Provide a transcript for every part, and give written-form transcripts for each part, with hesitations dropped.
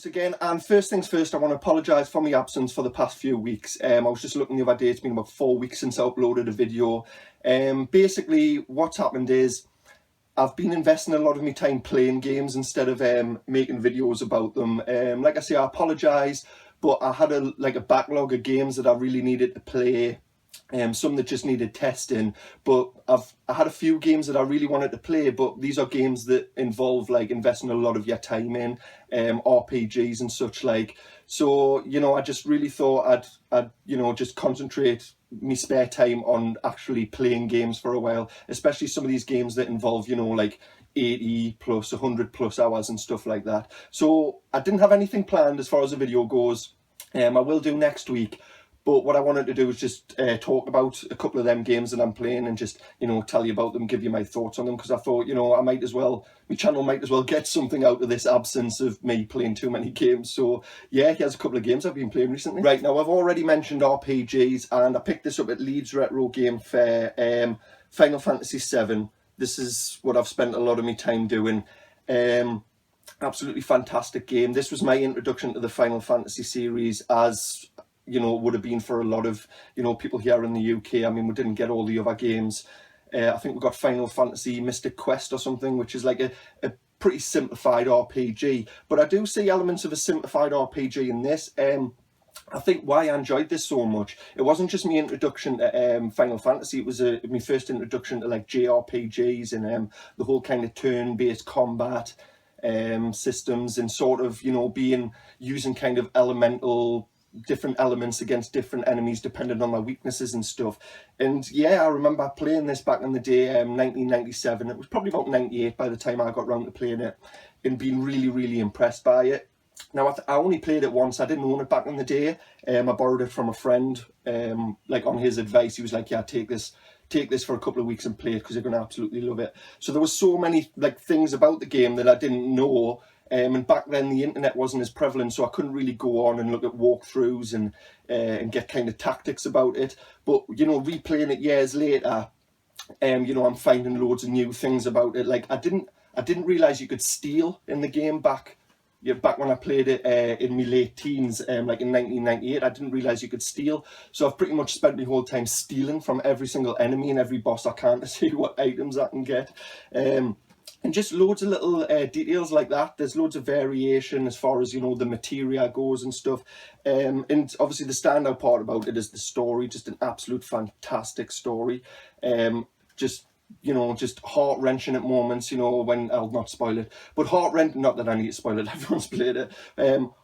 once again, and first things first, I want to apologise for my absence for the past few weeks. I was just looking the other day, it's been about 4 weeks since I uploaded a video. Basically what's happened is I've been investing a lot of my time playing games instead of making videos about them. Like I say, I apologise, but I had a backlog of games that I really needed to play. Some that just needed testing, but I had a few games that I really wanted to play, but these are games that involve like investing a lot of your time in, RPGs and such like. So, you know, I just really thought I'd you know, just concentrate my spare time on actually playing games for a while, especially some of these games that involve, you know, like 80 plus 100 plus hours and stuff like that. So I didn't have anything planned as far as the video goes. I will do next week. But what I wanted to do was just talk about a couple of them games that I'm playing and just, you know, tell you about them, give you my thoughts on them, because I thought, you know, my channel might as well get something out of this absence of me playing too many games. So yeah, here's a couple of games I've been playing recently. Right, now I've already mentioned RPGs, and I picked this up at Leeds Retro Game Fair, Final Fantasy VII. This is what I've spent a lot of my time doing. Absolutely fantastic game. This was my introduction to the Final Fantasy series, as you know, would have been for a lot of, you know, people here in the UK. I mean, we didn't get all the other games. I think we got Final Fantasy Mystic Quest or something, which is like a pretty simplified RPG. But I do see elements of a simplified RPG in this. I think why I enjoyed this so much, it wasn't just my introduction to Final Fantasy, it was my first introduction to like JRPGs and the whole kind of turn-based combat systems, and sort of, you know, using kind of different elements against different enemies depending on their weaknesses and stuff. And yeah, I remember playing this back in the day, 1997. It was probably about 98 by the time I got round to playing it, and being really, really impressed by it. Now, I only played it once. I didn't own it back in the day. I borrowed it from a friend, like on his advice. He was like, yeah, take this for a couple of weeks and play it because you're going to absolutely love it. So there was so many like things about the game that I didn't know. And back then the internet wasn't as prevalent, so I couldn't really go on and look at walkthroughs and get kind of tactics about it. But, you know, replaying it years later, you know, I'm finding loads of new things about it. Like I didn't realise you could steal in the game back when I played it in my late teens, like in 1998. I didn't realise you could steal. So I've pretty much spent my whole time stealing from every single enemy and every boss I can to see what items I can get. And just loads of little details like that. There's loads of variation as far as, you know, the materia goes and stuff. And obviously the standout part about it is the story, just an absolute fantastic story. Just, you know, just heart-wrenching at moments, you know, when, I'll not spoil it, but heart-wrenching, not that I need to spoil it, everyone's played it.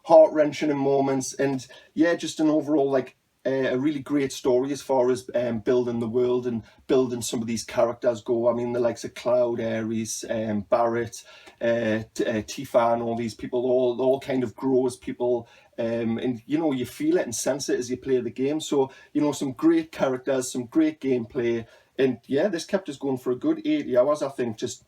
Heart-wrenching in moments, and yeah, just an overall, like, a really great story as far as building the world and building some of these characters go. I mean, the likes of Cloud, Ares, Barrett, Tifa, and all these people all kind of grow as people, and you know, you feel it and sense it as you play the game. So, you know, some great characters, some great gameplay, and yeah, this kept us going for a good 80 hours, I think, just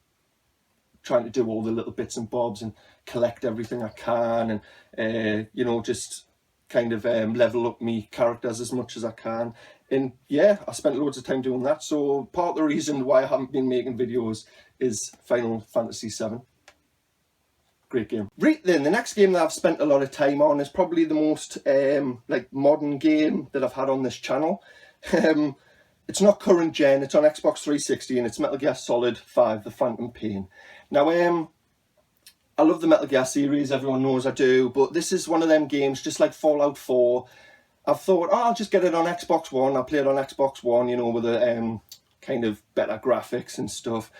trying to do all the little bits and bobs and collect everything I can, and you know, just kind of level up me characters as much as I can. And yeah, I spent loads of time doing that. So part of the reason why I haven't been making videos is Final Fantasy VII. Great game. Right then, the next game that I've spent a lot of time on is probably the most like modern game that I've had on this channel. It's not current gen, it's on Xbox 360, and it's Metal Gear Solid 5, The Phantom Pain. Now, I love the Metal Gear series, everyone knows I do, but this is one of them games, just like Fallout 4. I've thought, oh, I'll just get it on Xbox One. I'll play it on Xbox One, you know, with a kind of better graphics and stuff.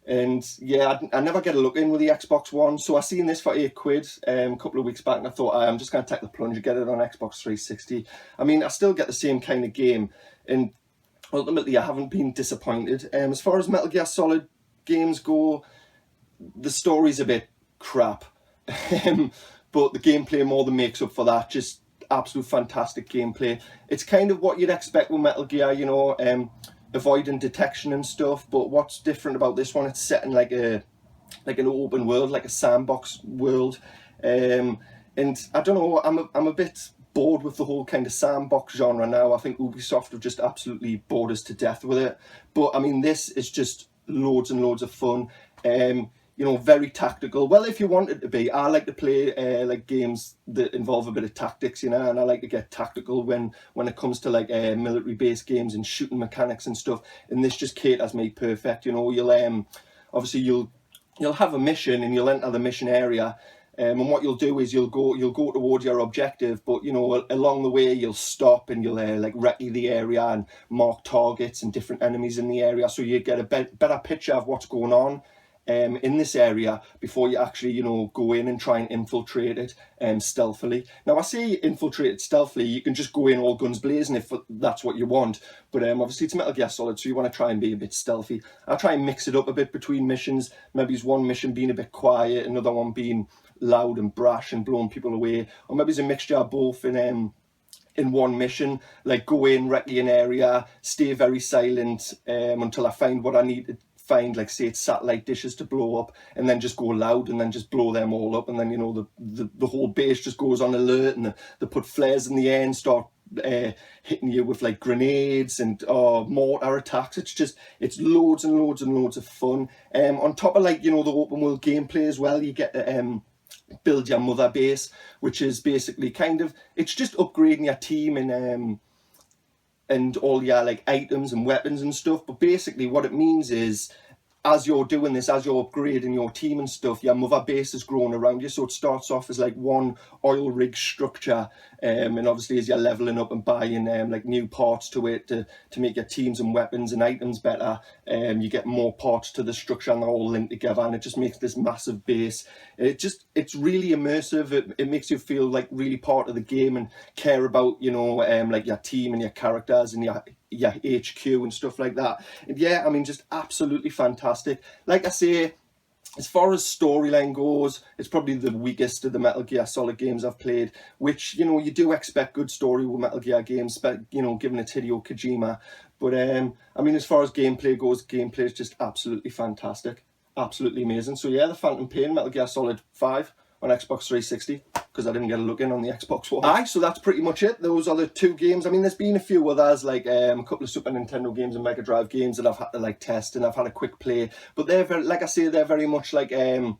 And yeah, I never get a look in with the Xbox One, so I seen this for £8 a couple of weeks back, and I thought, I'm just going to take the plunge and get it on Xbox 360. I mean, I still get the same kind of game, and ultimately I haven't been disappointed. As far as Metal Gear Solid games go, the story's a bit crap, but the gameplay more than makes up for that. Just absolute fantastic gameplay. It's kind of what you'd expect with Metal Gear, you know, avoiding detection and stuff, but what's different about this one, it's set in like an open world, like a sandbox world, and I don't know, I'm a bit bored with the whole kind of sandbox genre now. I think Ubisoft have just absolutely bored us to death with it, but I mean, this is just loads and loads of fun. you know, very tactical. Well, if you want it to be, I like to play like games that involve a bit of tactics, you know, and I like to get tactical when it comes to like military based games and shooting mechanics and stuff. And this just caters me perfect. You know, you'll obviously you'll have a mission and you'll enter the mission area. And what you'll do is you'll go towards your objective, but you know, along the way you'll stop and you'll like recce the area and mark targets and different enemies in the area, so you get a better picture of what's going on in this area before you actually, you know, go in and try and infiltrate it stealthily. Now, I say infiltrate it stealthily. You can just go in all guns blazing if that's what you want, but obviously it's Metal Gear Solid, so you want to try and be a bit stealthy. I'll try and mix it up a bit between missions. Maybe it's one mission being a bit quiet, another one being loud and brash and blowing people away, or maybe it's a mixture of both in one mission, like go in, recce an area, stay very silent until I find what I need to find, like say it's satellite dishes to blow up, and then just go loud and then just blow them all up, and then, you know, the whole base just goes on alert, and they put flares in the air and start hitting you with like grenades and mortar attacks. It's loads and loads and loads of fun. On top of, like, you know, the open world gameplay as well, you get to build your mother base, which is basically kind of, it's just upgrading your team and all your like items and weapons and stuff. But basically what it means is, as you're doing this, as you're upgrading your team and stuff, your mother base is growing around you. So it starts off as like one oil rig structure, and obviously as you're leveling up and buying like new parts to it to make your teams and weapons and items better, you get more parts to the structure and they're all linked together, and it just makes this massive base. It's really immersive. It makes you feel like really part of the game and care about, you know, like your team and your characters and your HQ and stuff like that. And yeah, I mean, just absolutely fantastic. Like I say, as far as storyline goes, it's probably the weakest of the Metal Gear Solid games I've played, which, you know, you do expect good story with Metal Gear games, but, you know, given it's Hideo Kojima. But I mean, as far as gameplay goes, gameplay is just absolutely fantastic, absolutely amazing. So yeah, the Phantom Pain, Metal Gear Solid 5 on Xbox 360, because I didn't get a look in on the Xbox One. Aye, so that's pretty much it. Those are the two games. I mean, there's been a few others, like a couple of Super Nintendo games and Mega Drive games that I've had to like test and I've had a quick play. But they're very, like I say, they're very much like, you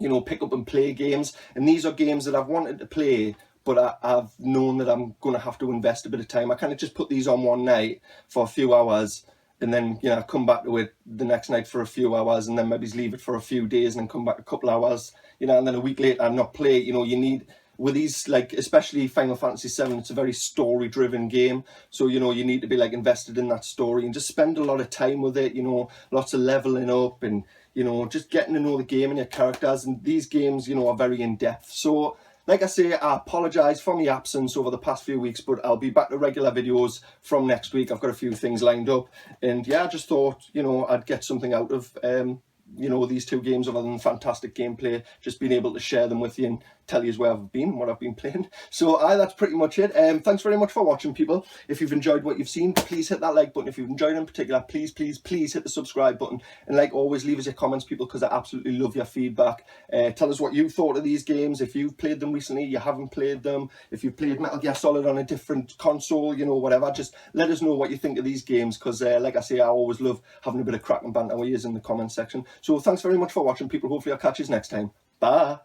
know, pick up and play games. And these are games that I've wanted to play, but I've known that I'm going to have to invest a bit of time. I kind of just put these on one night for a few hours, and then, you know, come back to it the next night for a few hours, and then maybe leave it for a few days and then come back a couple hours, you know, and then a week later not play. You know, you need, with these, like, especially Final Fantasy VII, it's a very story-driven game. So, you know, you need to be, like, invested in that story and just spend a lot of time with it, you know, lots of leveling up and, you know, just getting to know the game and your characters. And these games, you know, are very in-depth. So, like I say, I apologise for my absence over the past few weeks, but I'll be back to regular videos from next week. I've got a few things lined up. And yeah, I just thought, you know, I'd get something out of, you know, these two games other than fantastic gameplay, just being able to share them with you and tell you where I've been and what I've been playing. So that's pretty much it. Thanks very much for watching, people. If you've enjoyed what you've seen, please hit that like button. If you've enjoyed it in particular, please hit the subscribe button. And like always, leave us your comments, people, because I absolutely love your feedback. Tell us what you thought of these games. If you've played them recently, you haven't played them, if you've played Metal Gear Solid on a different console, you know, whatever, just let us know what you think of these games, because like I say, I always love having a bit of crack and banter with you in the comments section. So thanks very much for watching, people. Hopefully I'll catch you next time. Bye.